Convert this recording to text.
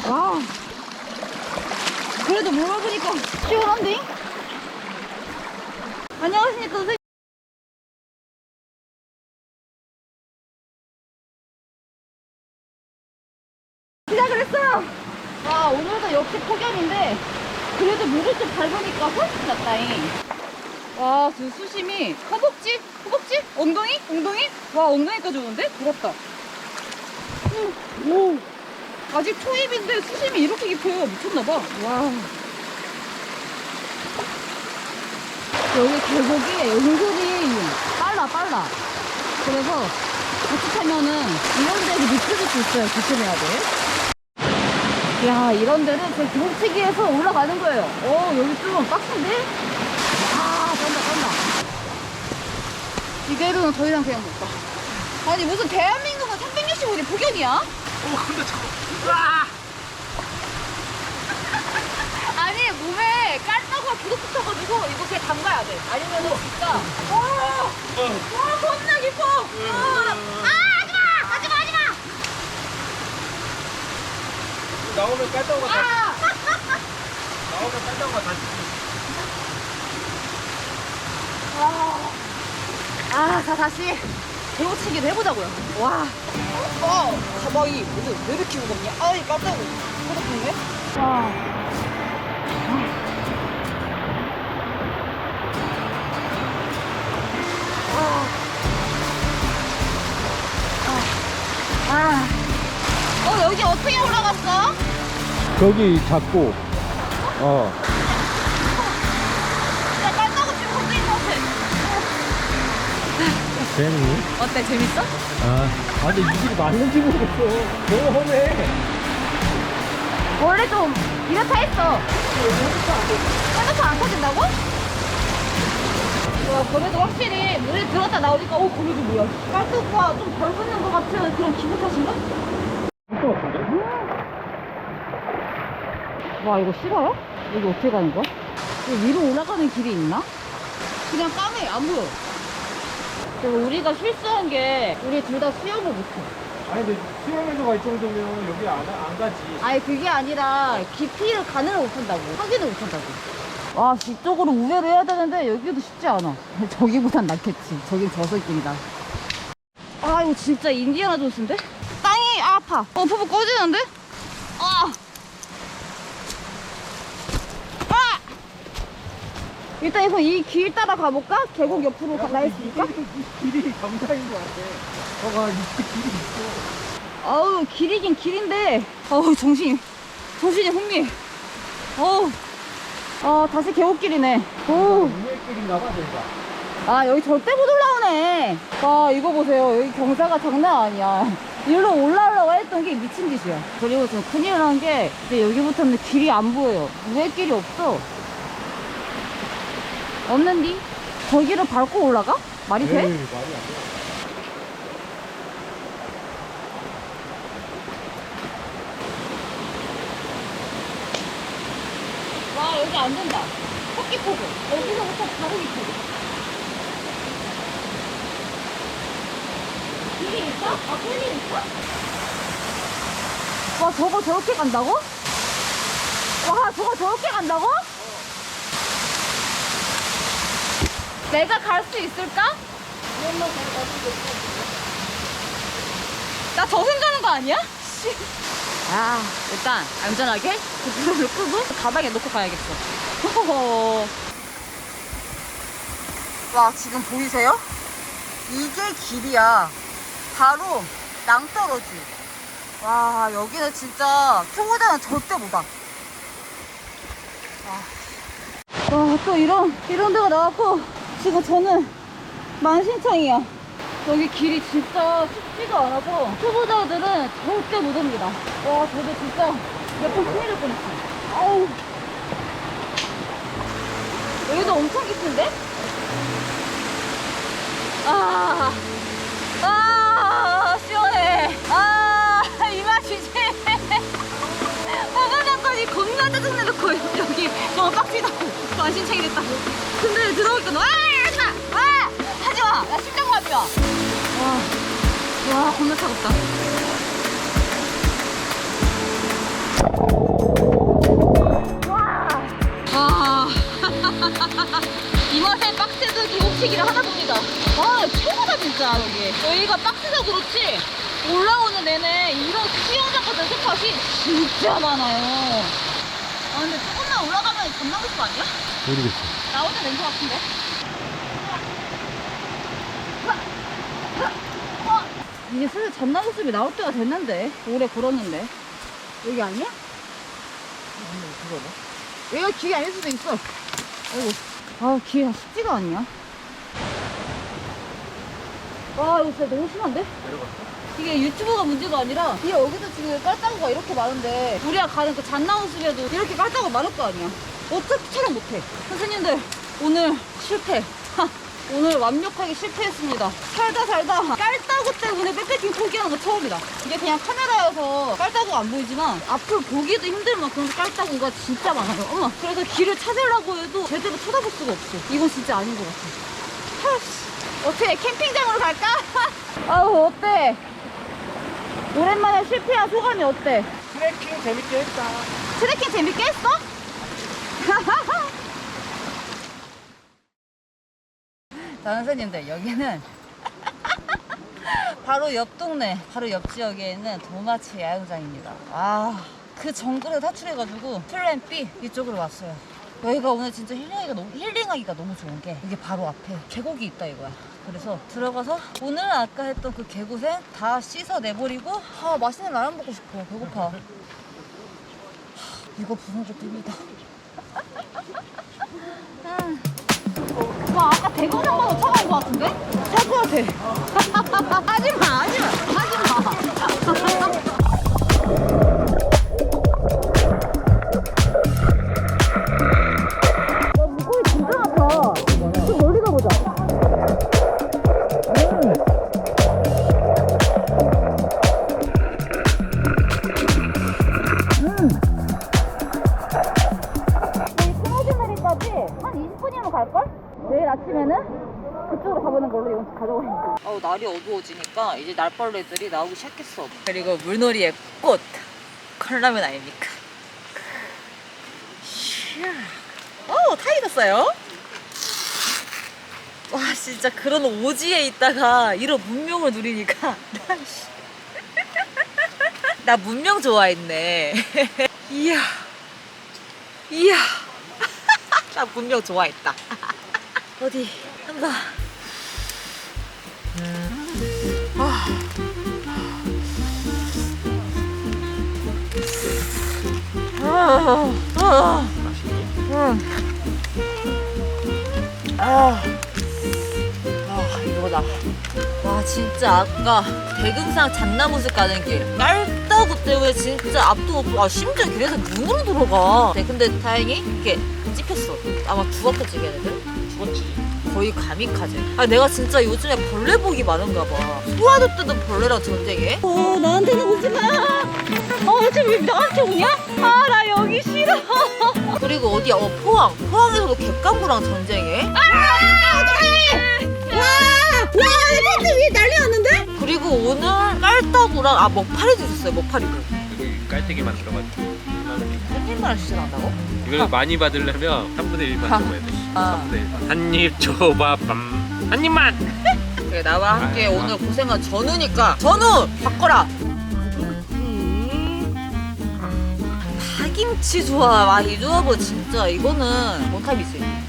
와. 그래도 물 먹으니까 시원한데? 안녕하십니까, 선생님. 시작을 했어요. 와, 오늘도 역시 폭염인데, 그래도 물을 좀 밟으니까 훨씬 낫다잉. 와, 저 수심이 허벅지? 허벅지? 엉덩이? 엉덩이? 와, 엉덩이까지 오는데? 부럽다. 오. 아직 초입인데 수심이 이렇게 깊어요. 미쳤나봐. 와. 여기 계곡이 은근히 빨라. 그래서 같이 타면은 이런 데서 미끄러질 수 있어요. 조심해야 돼. 야, 이런 데는 제 기록치기에서 올라가는 거예요. 여기 좀 빡센데? 아, 떤다. 이대로는 더 이상 그냥 못 가. 아니, 무슨 대한민국은 365일 폭염이야? 근데 잠깐. 으아! 아니, 몸에 깔따구가 계속 붙어가지고 이거 그냥 담가야 돼. 아니면은 진짜 와, 겁나 깊어. 하지마. 나오면 깔다가 다시. 나오면 깔다가 다시. 자, 다시 배우치기도 해보자고요. 와. 가방이 왜 이렇게 무겁냐? 아이, 깜짝이야. 무겁네. 와. 여기 어떻게 올라갔어? 저기 잡고. 나 깔따구 지금 건드린 것 같아. 재밌니? 어때? 재밌어? 근데 이 길이 맞는지 모르겠어. 너무 험해. 원래 좀 이렇다 했어. 핸드폰 안 터진다고? 와, 그래도 확실히 물에 들었다 나오니까 거기도 뭐야. 깔따구가 좀 덜 붙는 것 같은 그런 기분 탓인가? 진짜 같은데? 와, 이거 싫어요? 여기 어떻게 가는 거야? 여기 위로 올라가는 길이 있나? 그냥 까매, 안 보여. 그래서 우리가 실수한 게 우리 둘 다 수영을 못해. 아니 근데 수영에서 갈 정도면 여기 안 가지. 아니, 그게 아니라 깊이를 가늠을 못한다고. 확인을 못한다고. 와, 이쪽으로 우회를 해야 되는데 여기도 쉽지 않아. 저기보단 낫겠지. 저긴 저설길이다. 이거 진짜 인디아나 존스인데? 땅이 아파. 푸푸 꺼지는데? 일단 이 길 따라 가볼까? 계곡 옆으로 가야 있으니까? 길이 정상인 것 같아. 봐봐, 이렇게 길이 있어. 길이긴 길인데, 정신이 혼미. 다시 계곡길이네. 우회길인가 봐, 저기가. 여기 절대 못 올라오네. 이거 보세요. 여기 경사가 장난 아니야. 일로 올라오려고 했던 게 미친 짓이야. 그리고 좀 큰일 난 게, 이제 여기부터는 길이 안 보여요. 우회길이 없어. 없는디? 저기를 밟고 올라가? 말이 돼? 말이 안 돼. 와, 여기 안 된다. 토끼포구. 여기서부터 바로 이포구. 길이 있어? 길이 있어? 와, 저거 저렇게 간다고? 와, 저거 저렇게 간다고? 내가 갈 수 있을까? 나 저승 가는 거 아니야? 일단 안전하게 고프로를 끄고 가방에 넣고 가야겠어. 와, 지금 보이세요? 이게 길이야. 바로 낭떠러지. 와, 여기는 진짜 초보자는 절대 못 와. 또 이런 데가 나왔고, 지금 저는 만신창이야. 여기 길이 진짜 쉽지가 않아서 초보자들은 절대 못 옵니다. 와, 저도 진짜 몇 번 큰일 날 뻔했어. 여기도 엄청 깊은데? 시원해. 이 맛이지. 먹을 먹거리 겁나 짜증내놓고 여기 너무 빡치다고 만신창이 됐다고. 근데 들어오니까 하지마. 나 심장마비야. 와, 겁나 차갑다. 진짜 여기. 여기가 빡세서 그렇지 올라오는 내내 이런 수영장 같은 스팟이 진짜 많아요. 아 근데 조금만 올라가면 전남부숲 아니야? 모르겠어. 나오는 냄새 같은데? 이게 슬슬 전남부숲이 나올 때가 됐는데 오래 걸었는데 여기 아니야? 여기가 길이 아닐 수도 있어. 아이고 아 길이 쉽지가 않냐. 와 이거 진짜 너무 심한데? 내려갔어? 이게 유튜브가 문제가 아니라 이 여기도 지금 깔따구가 이렇게 많은데 우리가 가는 그 잣나우숲에도 이렇게 깔따구가 많을 거 아니야. 어차피 촬영 못해. 선생님들 오늘 실패. 오늘 완벽하게 실패했습니다. 살다 깔따구 때문에 백패킹 포기하는 거 처음이다. 이게 그냥 카메라여서 깔따구가 안 보이지만 앞을 보기도 힘들 만큼 깔따구가 진짜 많아요. 어머, 그래서 길을 찾으려고 해도 제대로 찾아볼 수가 없어. 이건 진짜 아닌 것 같아. 어때? 캠핑장으로 갈까? 아우 어때? 오랜만에 실패한 소감이 어때? 트레킹 재밌게 했다. 트레킹 재밌게 했어? 자 선생님들 여기는 바로 옆 동네 바로 옆 지역에 있는 도마치 야영장입니다. 아 그 정글에 탈출해가지고 플랜 B 이쪽으로 왔어요. 여기가 오늘 진짜 힐링하기가 너무 좋은 게 이게 바로 앞에 계곡이 있다 이거야. 그래서 들어가서 오늘 아까 했던 그 개고생 다 씻어내버리고 맛있는 라면 먹고 싶어. 배고파. 이거 부는 게 뜸이다. 와 아까 대구상만으로 쳐간 것 같은데? 살 것 같아. 하지마. 물고기 진짜 많다. 좀 멀리 가보자. 저희 스노즈메리까지 한 20분이면 갈걸? 내일 아침에는 그쪽으로 가보는 걸로 이건 가져가야 돼. 날이 어두워지니까 이제 날벌레들이 나오기 시작했어. 그리고 물놀이의 꽃 컵라면 아닙니까? 타 익었어요? 와 진짜 그런 오지에 있다가 이런 문명을 누리니까 나 문명 좋아했네. 이야 나 문명 좋아했다. 어디 한번 이거다. 와 진짜 아까 대금상 잣나무숲 가는 길 깔따구 때문에 진짜 앞도 없고 심지어 길에서 눈으로 들어가. 네, 근데 다행히 이렇게 찝혔어. 아마 죽었겠지 걔네들. 죽었지. 거의 가미카제. 내가 진짜 요즘에 벌레 복이 많은가 봐. 소화도 뜯은 벌레랑 전쟁해? 나한테는 오지 마. 지금 왜 나한테 오냐? 나 여기 싫어. 그리고 어디야? 포항에서도 갯강구랑 전쟁해? 어떡해! 와, 내 위에 난리 났는데? 그리고 오늘 깔따구랑 먹파리도 있었어요. 먹파리도. 여기 깔때기 만들어가지고. 한 입만 시작한다고? 이걸 많이 받으려면 3분의 1만 줘야 돼. 3분의 1. 한입 줘봐, 한 입만! 그래, 나와 함께 오늘 고생한 전우니까 전우! 바꿔라! 파김치 조합. 이 조합은 진짜 이거는 원탑이지.